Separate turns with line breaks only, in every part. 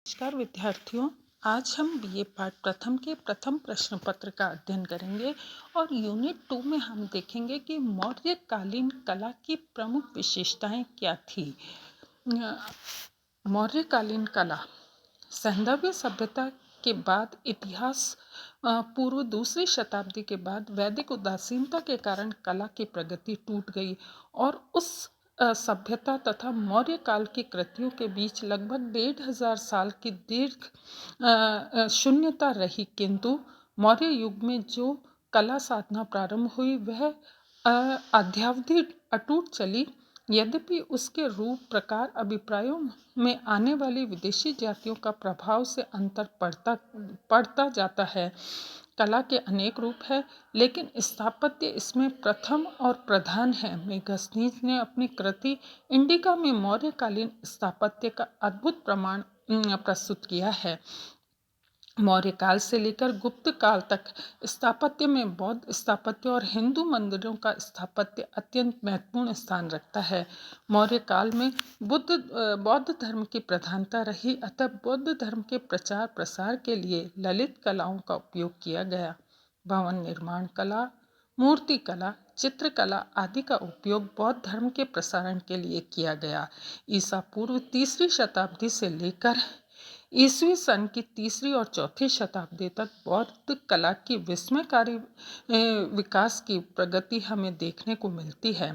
नमस्कार विद्यार्थियों। आज हम बीए पाठ प्रथम के प्रथम प्रश्न पत्र का अध्ययन करेंगे और यूनिट 2 में हम देखेंगे कि मौर्यकालीन कला की प्रमुख विशेषताएं क्या थी। मौर्यकालीन कला सैंधव्य सभ्यता के बाद इतिहास पूर्व दूसरी शताब्दी के बाद वैदिक उदासीनता के कारण कला की प्रगति टूट गई और उस सभ्यता तथा मौर्य काल की कृतियों के बीच लगभग 1500 साल की दीर्घ शून्यता रही। किंतु मौर्य युग में जो कला साधना प्रारंभ हुई वह अद्यावधि अटूट चली। यद्यपि उसके रूप प्रकार अभिप्रायों में आने वाली विदेशी जातियों का प्रभाव से अंतर पड़ता जाता है। कला के अनेक रूप है लेकिन स्थापत्य इसमें प्रथम और प्रधान है। मेगास्थनीज ने अपनी कृति इंडिका में मौर्यकालीन स्थापत्य का अद्भुत प्रमाण प्रस्तुत किया है। मौर्य काल से लेकर गुप्त काल तक स्थापत्य में बौद्ध स्थापत्य और हिंदू मंदिरों का स्थापत्य अत्यंत महत्वपूर्ण स्थान रखता है। मौर्य काल में बौद्ध धर्म की प्रधानता रही, अतः बौद्ध धर्म के प्रचार प्रसार के लिए ललित कलाओं का उपयोग किया गया। भवन निर्माण कला, मूर्ति कला, चित्रकला आदि का उपयोग बौद्ध धर्म के प्रसारण के लिए किया गया। ईसा पूर्व तीसरी शताब्दी से लेकर ईसवी सन की तीसरी और चौथी शताब्दी तक बौद्ध कला की विस्मयकारी विकास की प्रगति हमें देखने को मिलती है।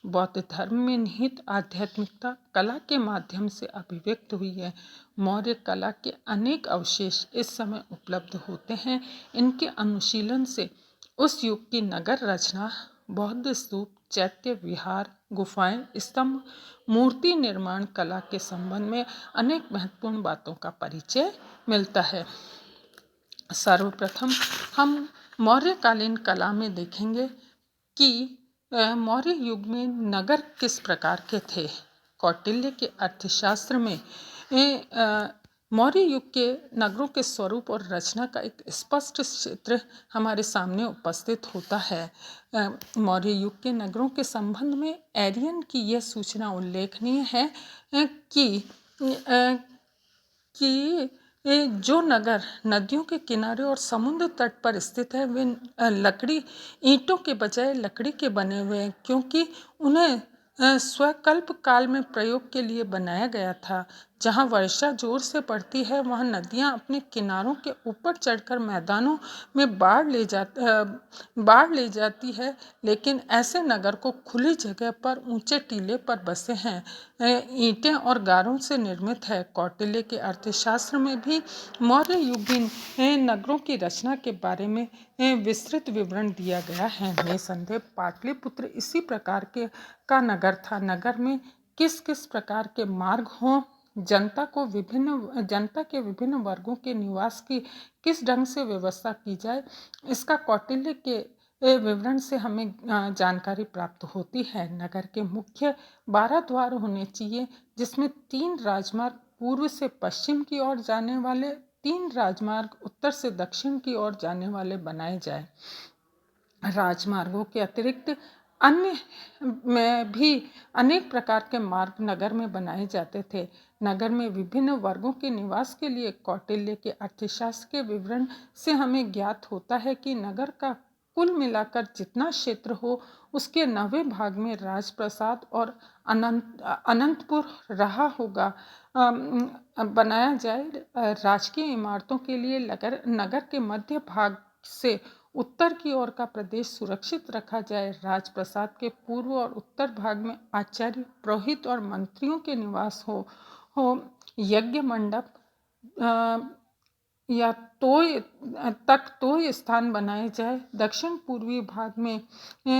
बौद्ध धर्म में निहित आध्यात्मिकता कला के माध्यम से अभिव्यक्त हुई है। मौर्य कला के अनेक अवशेष इस समय उपलब्ध होते हैं। इनके अनुशीलन से उस युग की नगर रचना, बौद्ध स्तूप, चैत्य विहार, गुफाएं, स्तंभ, मूर्ति निर्माण कला के संबंध में अनेक महत्वपूर्ण बातों का परिचय मिलता है। सर्वप्रथम हम मौर्यकालीन कला में देखेंगे कि मौर्य युग में नगर किस प्रकार के थे। कौटिल्य के अर्थशास्त्र में मौर्य युग के नगरों के स्वरूप और रचना का एक स्पष्ट चित्र हमारे सामने उपस्थित होता है। मौर्य युग के नगरों के संबंध में एरियन की यह सूचना उल्लेखनीय है कि जो नगर नदियों के किनारे और समुद्र तट पर स्थित है वे ईंटों के बजाय लकड़ी के बने हुए हैं, क्योंकि उन्हें स्वकल्प काल में प्रयोग के लिए बनाया गया था। जहाँ वर्षा जोर से पड़ती है वहाँ नदियाँ अपने किनारों के ऊपर चढ़कर मैदानों में बाढ़ ले जाती है, लेकिन ऐसे नगर को खुली जगह पर ऊंचे टीले पर बसे हैं ईंटें और गारों से निर्मित है। कौटिल्य के अर्थशास्त्र में भी मौर्य युगीन नगरों की रचना के बारे में विस्तृत विवरण दिया गया है। निसंदेह पाटलिपुत्र इसी प्रकार का नगर था। नगर में किस किस प्रकार के मार्ग हों, जनता के विभिन्न वर्गों के निवास की किस ढंग से व्यवस्था की जाए, इसका कौटिल्य के विवरण से हमें जानकारी प्राप्त होती है। नगर के मुख्य 12 द्वार होने चाहिए, जिसमें 3 राजमार्ग पूर्व से पश्चिम की ओर जाने वाले, 3 राजमार्ग उत्तर से दक्षिण की ओर जाने वाले बनाए जाए। राजमार्गों के अतिरिक्त अन्य में भी अनेक प्रकार के मार्ग नगर में बनाए जाते थे। नगर में विभिन्न वर्गों के निवास के लिए कौटिल्य के अर्थशास्त्र के विवरण से हमें ज्ञात होता है कि नगर का कुल मिलाकर जितना क्षेत्र हो उसके 90 भाग में राजप्रसाद और अनंतपुर रहा होगा बनाया जाए। राजकीय इमारतों के लिए नगर के मध्य भाग से उत्तर की ओर का प्रदेश सुरक्षित रखा जाए। राजप्रसाद के पूर्व और उत्तर भाग में आचार्य, पुरोहित और मंत्रियों के निवास हो यज्ञ मंडप या तोय स्थान बनाए जाए। दक्षिण पूर्वी भाग में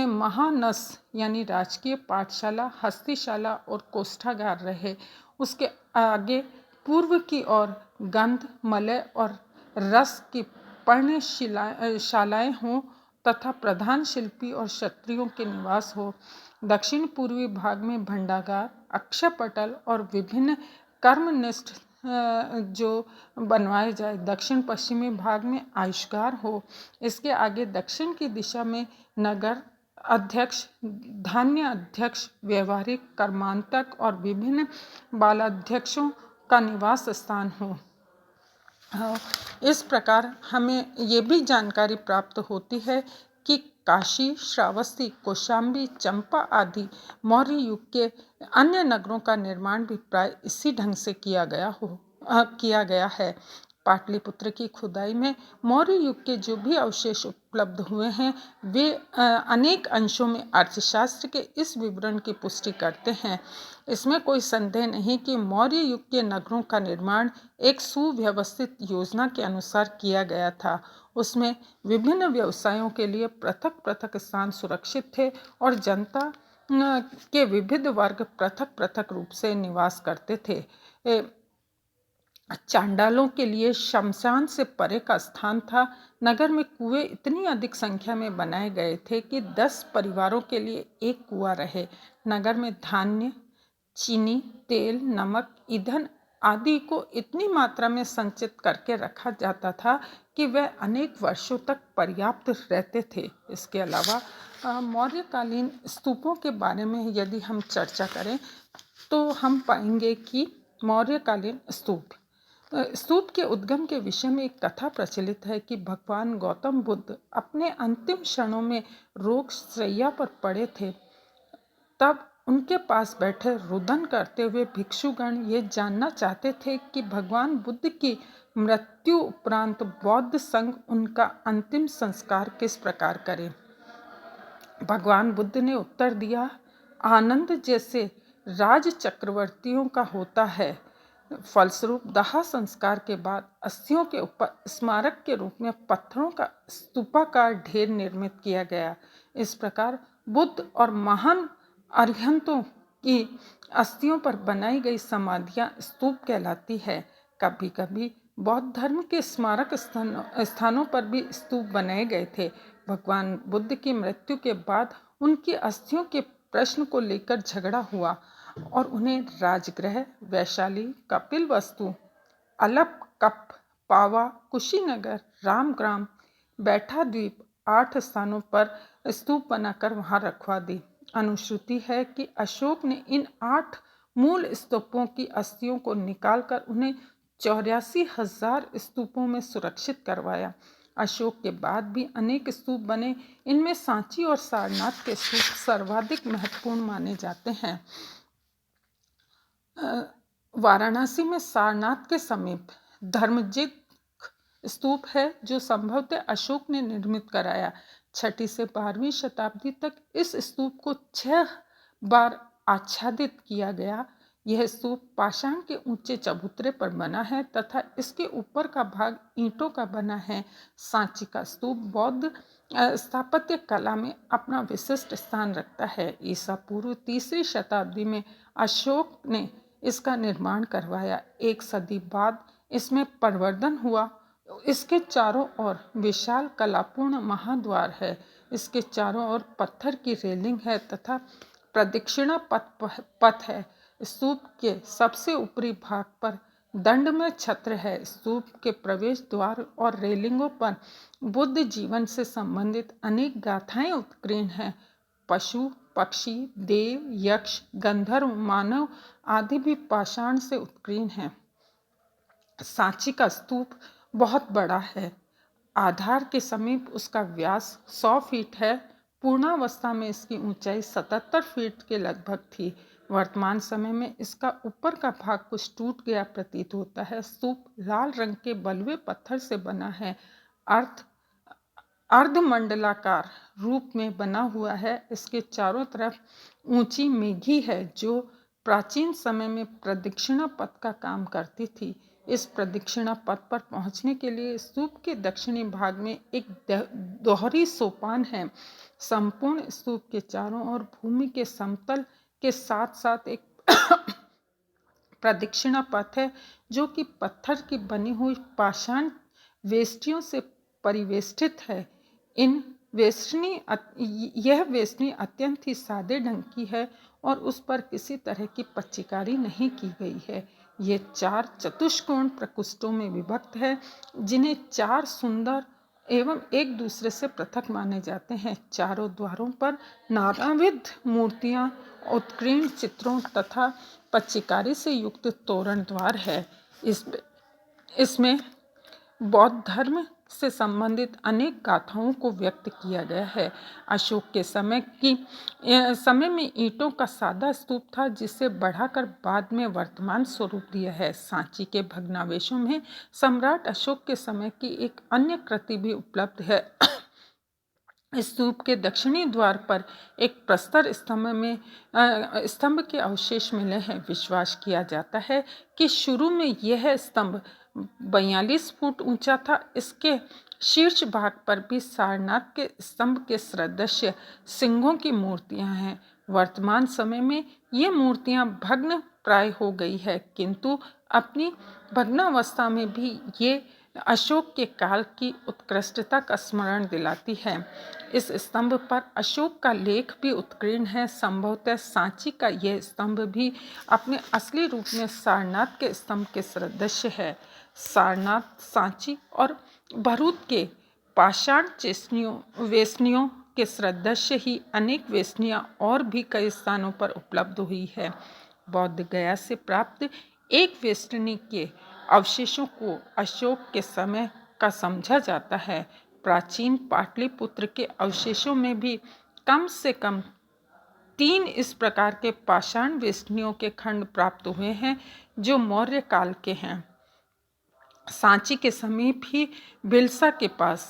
महानस यानी राजकीय पाठशाला, हस्तिशाला और कोष्ठागार रहे। उसके आगे पूर्व की ओर गंध, मलय और रस की पर्णशालाएं हों तथा प्रधान शिल्पी और क्षत्रियों के निवास हो। दक्षिण पूर्वी भाग में भंडागार, अक्षय पटल और विभिन्न कर्मनिष्ठ जो बनवाए जाए। दक्षिण पश्चिमी भाग में आयुष्गार हो। इसके आगे दक्षिण की दिशा में नगर अध्यक्ष, धान्य अध्यक्ष, व्यवहारिक, कर्मांतक और विभिन्न बालाध्यक्षों का निवास स्थान हो। हाँ, इस प्रकार हमें ये भी जानकारी प्राप्त होती है कि काशी, श्रावस्ती, कौशाम्बी, चंपा आदि मौर्य युग के अन्य नगरों का निर्माण भी प्राय इसी ढंग से किया गया है। पाटलिपुत्र की खुदाई में मौर्य युग के जो भी अवशेष उपलब्ध हुए हैं वे अनेक अंशों में अर्थशास्त्र के इस विवरण की पुष्टि करते हैं। इसमें कोई संदेह नहीं कि मौर्य युग के नगरों का निर्माण एक सुव्यवस्थित योजना के अनुसार किया गया था। उसमें विभिन्न व्यवसायों के लिए पृथक पृथक स्थान सुरक्षित थे और जनता के विविध वर्ग पृथक पृथक रूप से निवास करते थे। चांडालों के लिए शमशान से परे का स्थान था। नगर में कुएं इतनी अधिक संख्या में बनाए गए थे कि 10 परिवारों के लिए एक कुआं रहे। नगर में धान्य, चीनी, तेल, नमक, ईंधन आदि को इतनी मात्रा में संचित करके रखा जाता था कि वह अनेक वर्षों तक पर्याप्त रहते थे। इसके अलावा मौर्यकालीन स्तूपों के बारे में यदि हम चर्चा करें तो हम पाएंगे कि मौर्यकालीन स्तूप के उद्गम के विषय में एक कथा प्रचलित है कि भगवान गौतम बुद्ध अपने अंतिम क्षणों में रोग शैय्या पर पड़े थे। तब उनके पास बैठे रुदन करते हुए भिक्षुगण ये जानना चाहते थे कि भगवान बुद्ध की मृत्यु उपरांत बौद्ध संघ उनका अंतिम संस्कार किस प्रकार करे। भगवान बुद्ध ने उत्तर दिया, आनंद जैसे राज चक्रवर्तियों का होता है। फलस्वरूप दाह संस्कार के बाद अस्थियों के ऊपर स्मारक के रूप में पत्थरों का स्तूपाकार ढेर निर्मित किया गया। इस प्रकार बुद्ध और महान अरिहंतों की अस्थियों पर बनाई गई समाधियां स्तूप कहलाती है। कभी कभी बौद्ध धर्म के स्मारक स्थानों पर भी स्तूप बनाए गए थे। भगवान बुद्ध की मृत्यु के बाद उनकी अस्थियों के प्रश्न को लेकर झगड़ा हुआ और उन्हें राजगृह, वैशाली, कपिलवस्तु, अलपकप, पावा, कुशीनगर, रामग्राम, बैठा द्वीप 8 स्थानों पर स्तूप बनाकर वहां रखवा दी। अनुश्रुति है कि अशोक ने इन 8 मूल स्तूपों की अस्थियों को निकालकर उन्हें 84,000 स्तूपों में सुरक्षित करवाया। अशोक के बाद भी अनेक स्तूप बने। इनमें सांची और सारनाथ के स्तूप सर्वाधिक महत्वपूर्ण माने जाते हैं। वाराणसी में सारनाथ के समीप धर्मजित स्तूप है जो संभवतः अशोक ने निर्मित कराया। 6वीं से 12वीं शताब्दी तक इस स्तूप को 6 बार आच्छादित किया गया। यह स्तूप पाषाण के ऊंचे चबूतरे पर बना है तथा इसके ऊपर का भाग ईंटों का बना है। सांची का स्तूप बौद्ध स्थापत्य कला में अपना विशिष्ट स्थान रखता है। ईसा पूर्व 3री शताब्दी में अशोक ने इसका निर्माण करवाया। 1 सदी बाद इसमें परिवर्धन हुआ। इसके चारों ओर विशाल कलापूर्ण महाद्वार है। इसके चारों ओर पत्थर की रेलिंग है तथा प्रदक्षिणा पथ है। स्तूप के सबसे ऊपरी भाग पर दंड में छत्र है। स्तूप के प्रवेश द्वार और रेलिंगों पर बुद्ध जीवन से संबंधित अनेक गाथाएं उत्कीर्ण हैं। पशु, पक्षी, देव, यक्ष, गंधर्व, मानव आदि भी पाषाण से उत्कीर्ण हैं। सांची का स्तूप बहुत बड़ा है। आधार के समीप उसका व्यास 100 फीट है। पूर्णावस्था में इसकी ऊंचाई 77 फीट के लगभग थी। वर्तमान समय में इसका ऊपर का भाग कुछ टूट गया प्रतीत होता है। स्तूप लाल रंग के बलुए पत्थर से बना है। अर्धमंडलाकार रूप में बना हुआ है। इसके चारों तरफ ऊंची मेघी है जो प्राचीन समय में प्रदक्षिणा पथ का काम करती थी। इस प्रदक्षिणा पथ पर पहुंचने के लिए स्तूप के दक्षिणी भाग में एक दोहरी सोपान है। संपूर्ण स्तूप के चारों ओर भूमि के समतल के साथ साथ एक प्रदक्षिणा पथ है जो कि पत्थर की बनी हुई पाषाण वेष्टियों से परिवेष्टित है। यह वेष्टनी अत्यंत ही सादे ढंग की है और उस पर किसी तरह की पच्चीकारी नहीं की गई है। ये 4 चतुष्कोण प्रकोष्ठों में विभक्त है जिन्हें 4 सुंदर एवं एक दूसरे से पृथक माने जाते हैं। चारों द्वारों पर नानाविध मूर्तियां, उत्कीर्ण चित्रों तथा पच्चीकारी से युक्त तोरण द्वार है। इसमें बौद्ध धर्म से संबंधित अनेक गाथाओं को व्यक्त किया गया है। अशोक के समय में ईंटों का सादा स्तूप था, जिसे बढ़ाकर बाद में वर्तमान स्वरूप दिया है। सांची के भग्नावशेषों में सम्राट अशोक के समय की एक अन्य कृति भी उपलब्ध है। स्तूप के दक्षिणी द्वार पर एक प्रस्तर स्तंभ के अवशेष मिले हैं। विश्वास किया जाता है कि शुरू में यह स्तंभ 42 फुट ऊंचा था। इसके शीर्ष भाग पर भी सारनाथ के स्तंभ के सदृश सिंहों की मूर्तियां हैं। वर्तमान समय में ये मूर्तियां भग्न प्राय हो गई है, किंतु अपनी भग्नावस्था में भी ये अशोक के काल की उत्कृष्टता का स्मरण दिलाती है। इस स्तंभ पर अशोक का लेख भी उत्कीर्ण है। संभवतः सांची का यह स्तंभ भी अपने असली रूप में सारनाथ के स्तंभ के सदृश है। सारनाथ, सांची और भरूच के पाषाण वेष्टनियों के सदृश ही अनेक वेष्टनियां और भी कई स्थानों पर उपलब्ध हुई है। बौद्ध गया से प्राप्त एक वेष्टनी के अवशेषों को अशोक के समय का समझा जाता है। प्राचीन पाटलिपुत्र के अवशेषों में भी कम से कम 3 इस प्रकार के पाषाण वेष्टनियों के खंड प्राप्त हुए हैं, जो मौर्य काल के हैं। सांची के समीप ही बिलसा के पास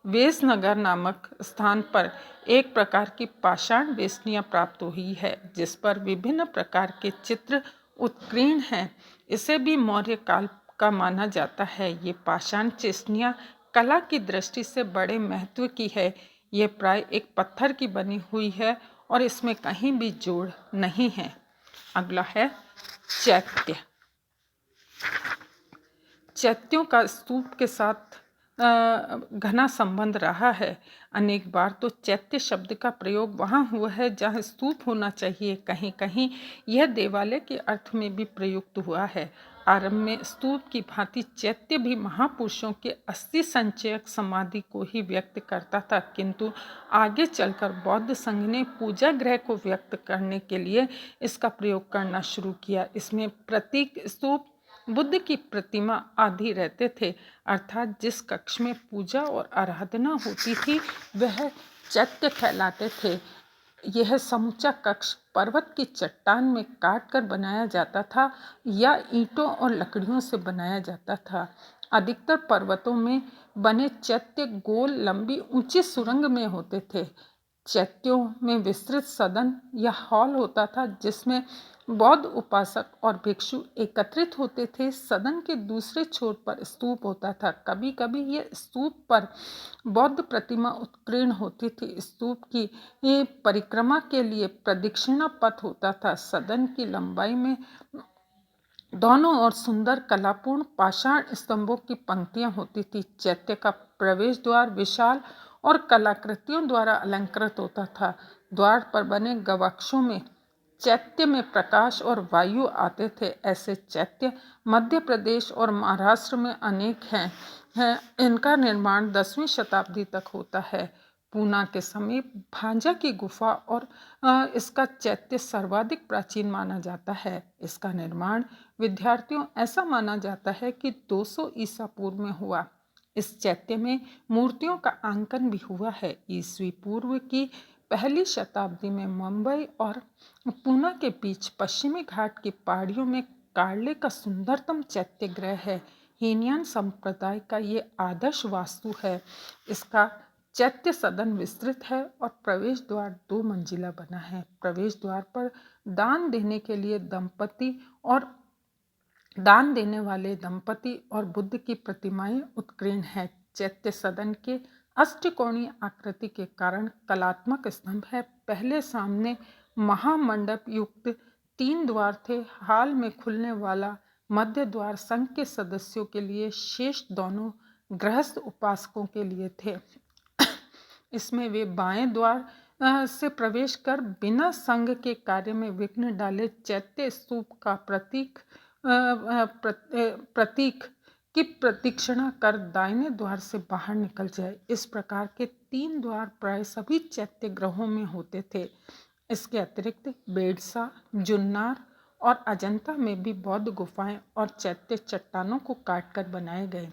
वेसनगर नामक स्थान पर एक प्रकार की पाषाण वेष्टनियां प्राप्त हुई है, जिस पर विभिन्न प्रकार के चित्र उत्कीर्ण हैं। इसे भी मौर्य काल का माना जाता है। ये पाषाण वेष्टनियां कला की दृष्टि से बड़े महत्व की है। ये प्राय एक पत्थर की बनी हुई है और इसमें कहीं भी जोड़ नहीं है। अगला है चैत्य। चैत्यों का स्तूप के साथ घना संबंध रहा है। अनेक बार तो चैत्य शब्द का प्रयोग वहाँ हुआ है जहाँ स्तूप होना चाहिए। कहीं कहीं यह देवालय के अर्थ में भी प्रयुक्त हुआ है। आरंभ में स्तूप की भांति चैत्य भी महापुरुषों के अस्थि संचयक समाधि को ही व्यक्त करता था, किंतु आगे चलकर बौद्ध संघ ने पूजा गृह को व्यक्त करने के लिए इसका प्रयोग करना शुरू किया। इसमें प्रतीक स्तूप, बुद्ध की प्रतिमा आदि रहते थे, अर्थात जिस कक्ष में पूजा और आराधना होती थी वह चैत्य कहलाते थे। यह समूचा कक्ष पर्वत की चट्टान में काट कर बनाया जाता था या ईंटों और लकड़ियों से बनाया जाता था। अधिकतर पर्वतों में बने चैत्य गोल, लंबी, ऊंची सुरंग में होते थे। चैत्यों में विस्तृत सदन या हॉल होता था, जिसमें बौद्ध उपासक और भिक्षु एकत्रित होते थे। सदन के दूसरे छोर पर स्तूप होता था। कभी कभी यह स्तूप पर बौद्ध प्रतिमा उत्कीर्ण होती थी। स्तूप की परिक्रमा के लिए प्रदक्षिणा पथ होता था। सदन की लंबाई में दोनों ओर सुंदर कलापूर्ण पाषाण स्तंभों की पंक्तियां होती थी। चैत्य का प्रवेश द्वार विशाल और कलाकृतियों द्वारा अलंकृत होता था। द्वार पर बने गवाक्षों में चैत्य में प्रकाश और वायु आते थे। ऐसे चैत्य मध्य प्रदेश और महाराष्ट्र में अनेक हैं। इनका निर्माण 10वीं शताब्दी तक होता है। पूना के समीप भांजा की गुफा और इसका चैत्य सर्वाधिक प्राचीन माना जाता है। इसका निर्माण विद्यार्थियों ऐसा माना जाता है कि 200 ईसा पूर्व में हुआ। इस चैत्य में मूर्तियों का अंकन भी हुआ है। ईस्वी पूर्व की पहली शताब्दी में मुंबई और पूना के बीच पश्चिमी घाट की पहाड़ियों में कार्ले का सुंदरतम चैत्य गृह है। हीनयान संप्रदाय का ये आदर्श वास्तु है। इसका चैत्य सदन विस्तृत है और प्रवेश द्वार 2 मंजिला बना है। प्रवेश द्वार पर दान देने के लिए दान देने वाले दंपति और बुद्ध की प्रतिमाएं उत्कीर्ण हैं। चैत्य सदन के अष्टकोणीय आकृति के कारण कलात्मक स्तंभ है। पहले सामने महामंडप युक्त 3 द्वार थे। हाल में खुलने वाला मध्य द्वार संघ के सदस्यों के लिए, शेष दोनों गृहस्थ उपासकों के लिए थे। इसमें वे बाएं द्वार से प्रवेश कर बिना संघ के कार्य में विघ्न डाले चैत्य स्तूप का प्रतीक की प्रदक्षिणा कर दाहिने द्वार से बाहर निकल जाए। इस प्रकार के 3 द्वार प्राय सभी चैत्य ग्रहों में होते थे। इसके अतिरिक्त बेडसा, जुन्नार और अजंता में भी बौद्ध गुफाएं और चैत्य चट्टानों को काटकर बनाए गए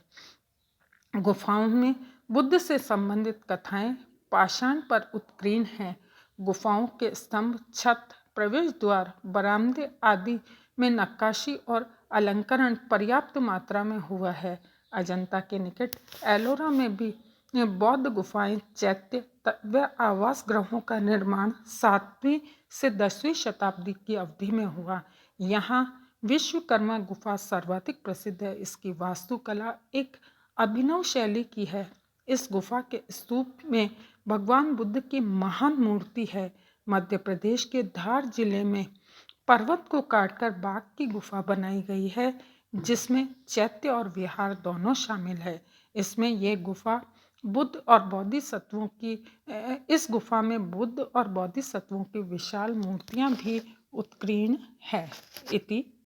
गुफाओं में बुद्ध से संबंधित कथाएं पाषाण पर उत्कीर्ण हैं। गुफाओं के स्तंभ, छत, प्रवेश द्वार, बरामदे आदि में नक्काशी और अलंकरण पर्याप्त मात्रा में हुआ है। अजंता के निकट एलोरा में भी बौद्ध गुफाएं, चैत्य व आवास गृहों का निर्माण 7वीं से 10वीं शताब्दी की अवधि में हुआ। यहाँ विश्वकर्मा गुफा सर्वाधिक प्रसिद्ध है। इसकी वास्तुकला एक अभिनव शैली की है। इस गुफा के स्तूप में भगवान बुद्ध की महान मूर्ति है। मध्य प्रदेश के धार जिले में पर्वत को काटकर बाघ की गुफा बनाई गई है, जिसमें चैत्य और विहार दोनों शामिल है। इसमें यह गुफा बुद्ध और बोधिसत्वों की इस गुफा में बुद्ध और बोधिसत्वों की विशाल मूर्तियां भी उत्कीर्ण है। इति